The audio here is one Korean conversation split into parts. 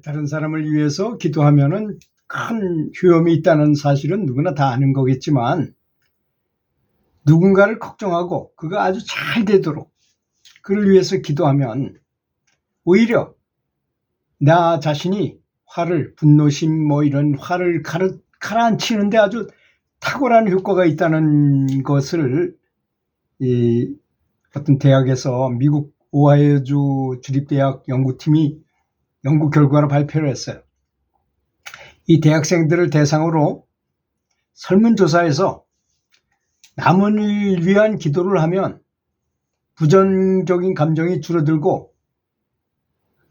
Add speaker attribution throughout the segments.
Speaker 1: 다른 사람을 위해서 기도하면은 큰 효험이 있다는 사실은 누구나 다 아는 거겠지만, 누군가를 걱정하고 그가 아주 잘 되도록 그를 위해서 기도하면 오히려 나 자신이 분노심 이런 화를 가라앉히는데 아주 탁월한 효과가 있다는 것을 어떤 대학에서 미국 오하이오주 주립대학 연구팀이 연구 결과로 발표를 했어요. 이 대학생들을 대상으로 설문조사에서 남을 위한 기도를 하면 부정적인 감정이 줄어들고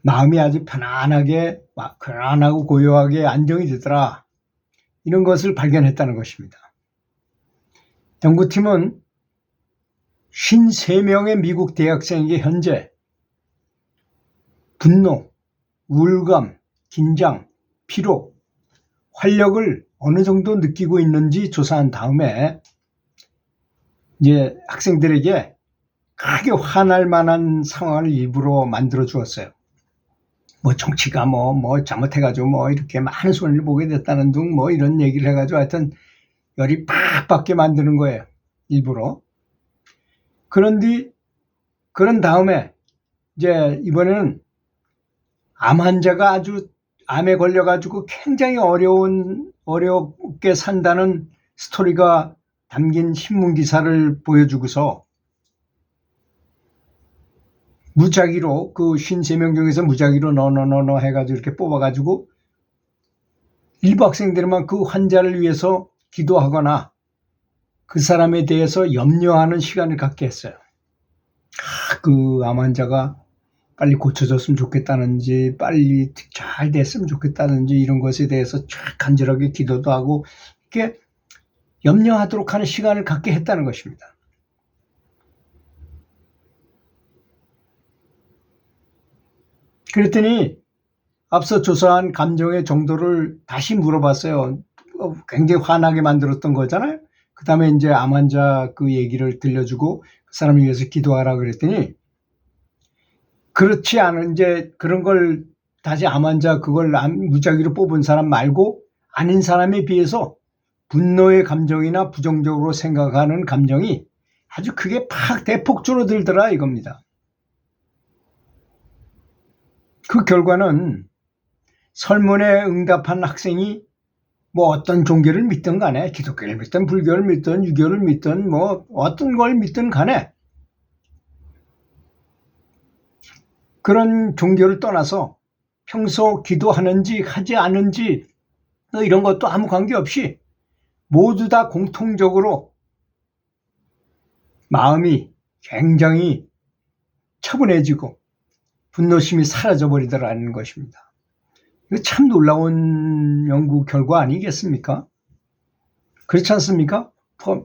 Speaker 1: 마음이 아주 편안하고 고요하게 안정이 되더라. 이런 것을 발견했다는 것입니다. 연구팀은 53명의 미국 대학생에게 현재 분노, 우울감, 긴장, 피로, 활력을 어느 정도 느끼고 있는지 조사한 다음에 이제 학생들에게 크게 화날 만한 상황을 일부러 만들어 주었어요. 정치가 잘못해가지고 이렇게 많은 손해를 보게 됐다는 등 이런 얘기를 해가지고 하여튼 열이 팍 받게 만드는 거예요. 일부러. 그런 다음에 이제 이번에는 암 환자가 아주 암에 걸려가지고 굉장히 어렵게 산다는 스토리가 담긴 신문 기사를 보여주고서 무작위로 그 53명 중에서 무작위로 너 해가지고 이렇게 뽑아가지고 일부 학생들만 그 환자를 위해서 기도하거나 그 사람에 대해서 염려하는 시간을 갖게 했어요. 그 암 환자가 빨리 고쳐졌으면 좋겠다는지 빨리 잘 됐으면 좋겠다는지 이런 것에 대해서 쫙 간절하게 기도도 하고 이렇게 염려하도록 하는 시간을 갖게 했다는 것입니다. 그랬더니 앞서 조사한 감정의 정도를 다시 물어봤어요. 굉장히 화나게 만들었던 거잖아요. 그 다음에 이제 암 환자 그 얘기를 들려주고 그 사람을 위해서 기도하라 그랬더니 그렇지 않은 이제 그런 걸 다시 암 환자 그걸 무작위로 뽑은 사람 말고 아닌 사람에 비해서 분노의 감정이나 부정적으로 생각하는 감정이 아주 크게 대폭 줄어들더라 이겁니다. 그 결과는 설문에 응답한 학생이 어떤 종교를 믿든 간에 기독교를 믿든 불교를 믿든 유교를 믿든 어떤 걸 믿든 간에 그런 종교를 떠나서 평소 기도하는지 하지 않은지 이런 것도 아무 관계없이 모두 다 공통적으로 마음이 굉장히 차분해지고 분노심이 사라져버리더라는 것입니다. 이거 참 놀라운 연구 결과 아니겠습니까? 그렇지 않습니까?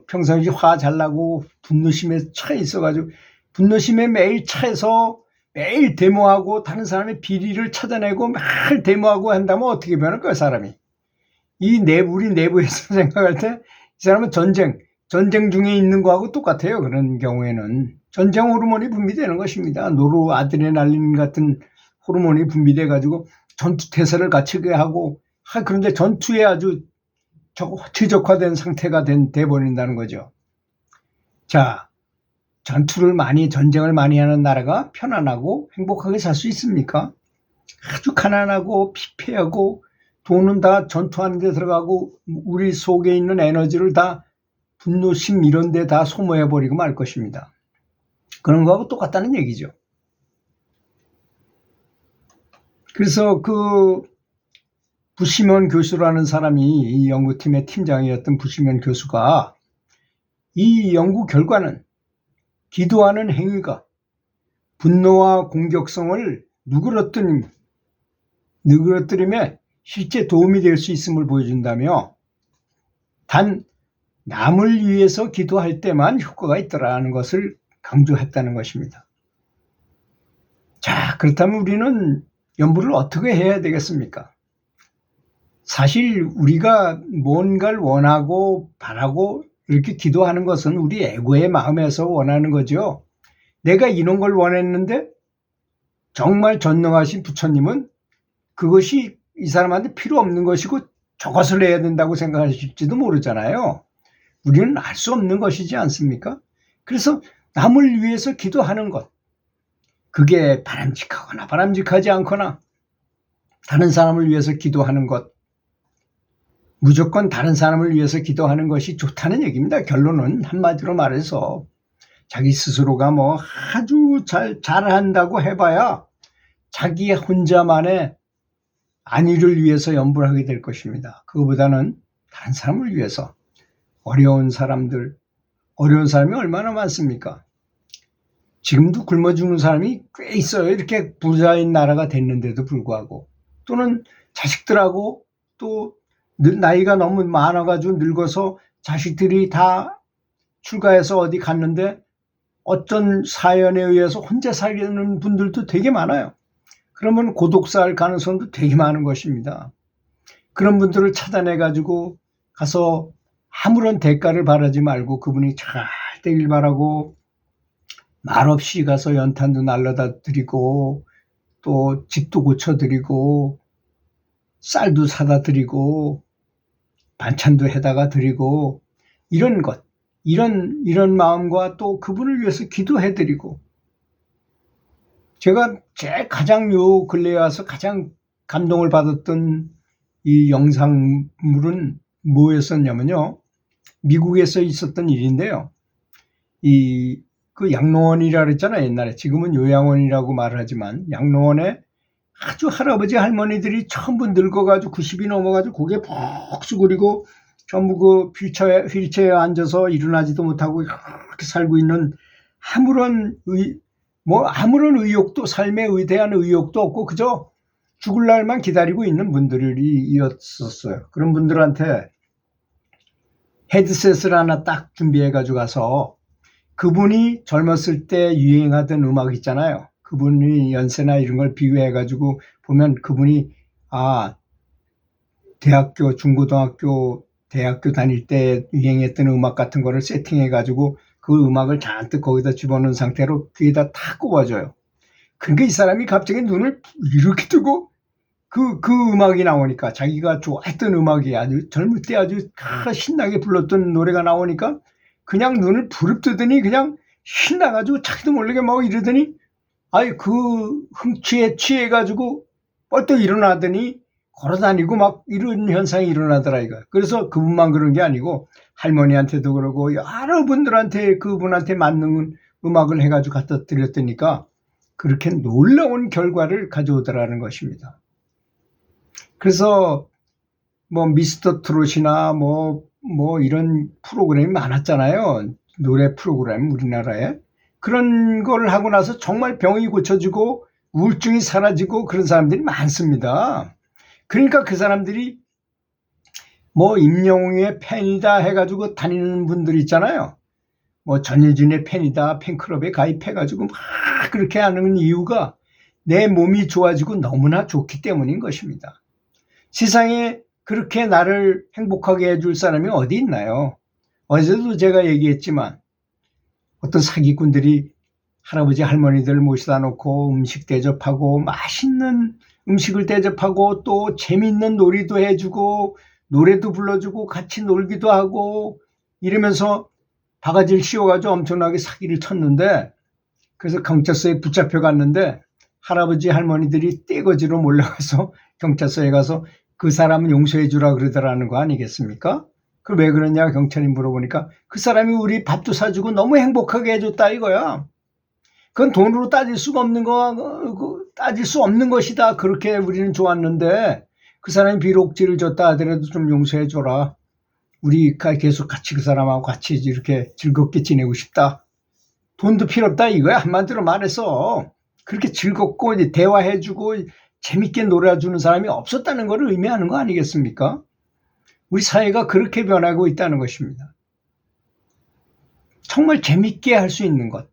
Speaker 1: 평상시 화 잘 나고 분노심에 차 있어가지고 분노심에 매일 차서 매일 데모하고 다른 사람의 비리를 찾아내고 매일 데모하고 한다면 어떻게 변할까요, 사람이? 우리 내부에서 생각할 때 이 사람은 전쟁 중에 있는 거하고 똑같아요. 그런 경우에는 전쟁 호르몬이 분비되는 것입니다. 노르아드레날린 같은 호르몬이 분비돼 가지고 전투 태세를 갖추게 하고 그런데 전투에 아주 최적화된 상태가 돼버린다는 거죠. 자, 전쟁을 많이 하는 나라가 편안하고 행복하게 살 수 있습니까? 아주 가난하고 피폐하고 돈은 다 전투하는 데 들어가고 우리 속에 있는 에너지를 다 분노심 이런 데 다 소모해버리고 말 것입니다. 그런 거하고 똑같다는 얘기죠. 그래서 그 부시먼 교수라는 사람이 이 연구팀의 팀장이었던 부시먼 교수가 이 연구 결과는 기도하는 행위가 분노와 공격성을 누그러뜨림에 실제 도움이 될 수 있음을 보여준다며 단 남을 위해서 기도할 때만 효과가 있더라는 것을 강조했다는 것입니다. 자, 그렇다면 우리는 연부를 어떻게 해야 되겠습니까? 사실 우리가 뭔가를 원하고 바라고 이렇게 기도하는 것은 우리 에고의 마음에서 원하는 거죠. 내가 이런 걸 원했는데 정말 전능하신 부처님은 그것이 이 사람한테 필요 없는 것이고 저것을 해야 된다고 생각하실지도 모르잖아요. 우리는 알 수 없는 것이지 않습니까? 그래서 남을 위해서 기도하는 것, 그게 바람직하거나 바람직하지 않거나 다른 사람을 위해서 기도하는 것, 무조건 다른 사람을 위해서 기도하는 것이 좋다는 얘기입니다. 결론은 한마디로 말해서 자기 스스로가 뭐 아주 잘한다고 해봐야 자기 혼자만의 안위를 위해서 염불 하게 될 것입니다. 그거보다는 다른 사람을 위해서, 어려운 사람들, 어려운 사람이 얼마나 많습니까? 지금도 굶어 죽는 사람이 꽤 있어요. 이렇게 부자인 나라가 됐는데도 불구하고. 또는 자식들하고 또 나이가 너무 많아가지고 늙어서 자식들이 다 출가해서 어디 갔는데 어떤 사연에 의해서 혼자 살는 분들도 되게 많아요. 그러면 고독사할 가능성도 되게 많은 것입니다. 그런 분들을 찾아내가지고 가서 아무런 대가를 바라지 말고 그분이 잘 되길 바라고 말없이 가서 연탄도 날라다 드리고 또 집도 고쳐드리고 쌀도 사다 드리고 반찬도 해다가 드리고 이런 것, 이런 마음과 또 그분을 위해서 기도해 드리고, 제가 가장 요 근래에 와서 가장 감동을 받았던 이 영상물은 뭐였었냐면요. 미국에서 있었던 일인데요. 그 양로원이라 그랬잖아요, 옛날에. 지금은 요양원이라고 말을 하지만 양로원에 아주 할아버지 할머니들이 전부 늙어가지고 90이 넘어가지고 고개 푹 숙이고 전부 그 휠체어에 앉아서 일어나지도 못하고 이렇게 살고 있는 아무런 의욕도, 삶에 대한 의욕도 없고 그저 죽을 날만 기다리고 있는 분들이었었어요. 그런 분들한테 헤드셋을 하나 딱 준비해가지고 가서 그분이 젊었을 때 유행하던 음악 있잖아요. 그분이 연세나 이런 걸 비교해가지고 보면 그분이 대학교, 중고등학교, 대학교 다닐 때 유행했던 음악 같은 거를 세팅해가지고 그 음악을 잔뜩 거기다 집어넣은 상태로 귀에다 탁 꼽아줘요. 그러니까 이 사람이 갑자기 눈을 이렇게 뜨고 그 음악이 나오니까, 자기가 좋아했던 음악이 아주 젊을 때 아주 신나게 불렀던 노래가 나오니까 그냥 눈을 부릅뜨더니 그냥 신나가지고 자기도 모르게 막 이러더니 그 흥취에 취해가지고 뻘떡 일어나더니 걸어다니고 막 이런 현상이 일어나더라 이거. 그래서 그분만 그런 게 아니고 할머니한테도 그러고 여러 분들한테 그분한테 맞는 음악을 해가지고 갖다 드렸더니까 그렇게 놀라운 결과를 가져오더라는 것입니다. 그래서 뭐 미스터 트롯이나 뭐 이런 프로그램이 많았잖아요. 노래 프로그램 우리나라에. 그런 걸 하고 나서 정말 병이 고쳐지고 우울증이 사라지고 그런 사람들이 많습니다. 그러니까 그 사람들이 뭐 임영웅의 팬이다 해가지고 다니는 분들 있잖아요. 뭐 전예진의 팬이다, 팬클럽에 가입해가지고 막 그렇게 하는 이유가 내 몸이 좋아지고 너무나 좋기 때문인 것입니다. 세상에 그렇게 나를 행복하게 해줄 사람이 어디 있나요? 어제도 제가 얘기했지만 어떤 사기꾼들이 할아버지 할머니들 모시다 놓고 음식 대접하고 맛있는 음식을 대접하고 또 재미있는 놀이도 해주고 노래도 불러주고 같이 놀기도 하고 이러면서 바가지를 씌워가지고 엄청나게 사기를 쳤는데, 그래서 경찰서에 붙잡혀 갔는데 할아버지 할머니들이 떼거지로 몰려가서 경찰서에 가서 그 사람은 용서해 주라 그러더라는 거 아니겠습니까? 그 왜 그러냐 경찰이 물어보니까 그 사람이 우리 밥도 사주고 너무 행복하게 해줬다 이거야. 그건 돈으로 따질 수가 없는 따질 수 없는 것이다. 그렇게 우리는 좋았는데 그 사람이 비록 죄를 졌다 하더라도 좀 용서해 줘라. 우리가 계속 같이 그 사람하고 같이 이렇게 즐겁게 지내고 싶다. 돈도 필요 없다 이거야. 한마디로 말해서 그렇게 즐겁고 이제 대화해주고 재밌게 놀아주는 사람이 없었다는 걸 의미하는 거 아니겠습니까? 우리 사회가 그렇게 변하고 있다는 것입니다. 정말 재밌게 할 수 있는 것.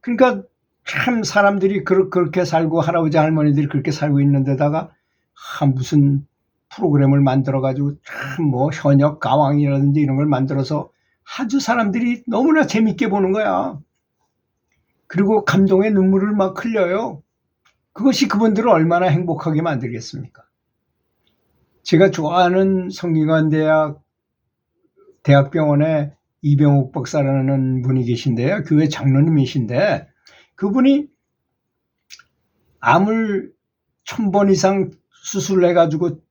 Speaker 1: 그러니까 참 사람들이 그렇게 살고 할아버지 할머니들이 그렇게 살고 있는 데다가 무슨 프로그램을 만들어가지고 참 뭐 현역 가왕이라든지 이런 걸 만들어서 아주 사람들이 너무나 재밌게 보는 거야. 그리고 감동의 눈물을 막 흘려요. 그것이 그분들을 얼마나 행복하게 만들겠습니까? 제가 좋아하는 성균관대학 대학병원에 이병욱 박사라는 분이 계신데요. 교회 장로님이신데 그분이 암을 1000번 이상 수술해가지고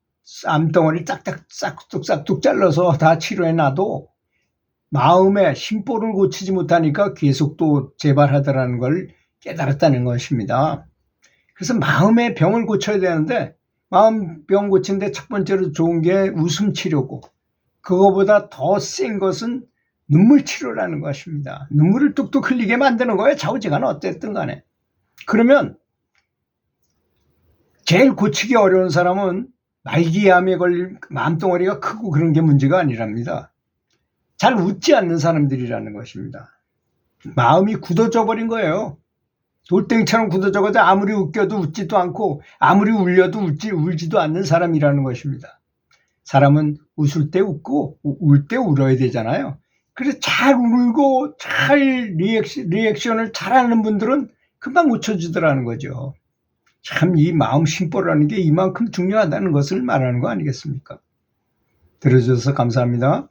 Speaker 1: 암덩어리 싹둑 잘라서 다 치료해놔도 마음의 심보를 고치지 못하니까 계속 또 재발하더라는 걸 깨달았다는 것입니다. 그래서 마음의 병을 고쳐야 되는데 마음 병 고치는데 첫 번째로 좋은 게 웃음 치료고 그거보다 더 센 것은 눈물 치료라는 것입니다. 눈물을 뚝뚝 흘리게 만드는 거예요. 좌우지간 어쨌든 간에. 그러면 제일 고치기 어려운 사람은 말기암에 걸린 마음덩어리가 크고 그런 게 문제가 아니랍니다. 잘 웃지 않는 사람들이라는 것입니다. 마음이 굳어져 버린 거예요. 돌덩이처럼 굳어져서 아무리 웃겨도 웃지도 않고 아무리 울려도 울지도 않는 사람이라는 것입니다. 사람은 웃을 때 웃고 울 때 울어야 되잖아요. 그래서 잘 울고 잘 리액션을 잘하는 분들은 금방 고쳐지더라는 거죠. 참 이 마음 심보라는 게 이만큼 중요하다는 것을 말하는 거 아니겠습니까? 들어주셔서 감사합니다.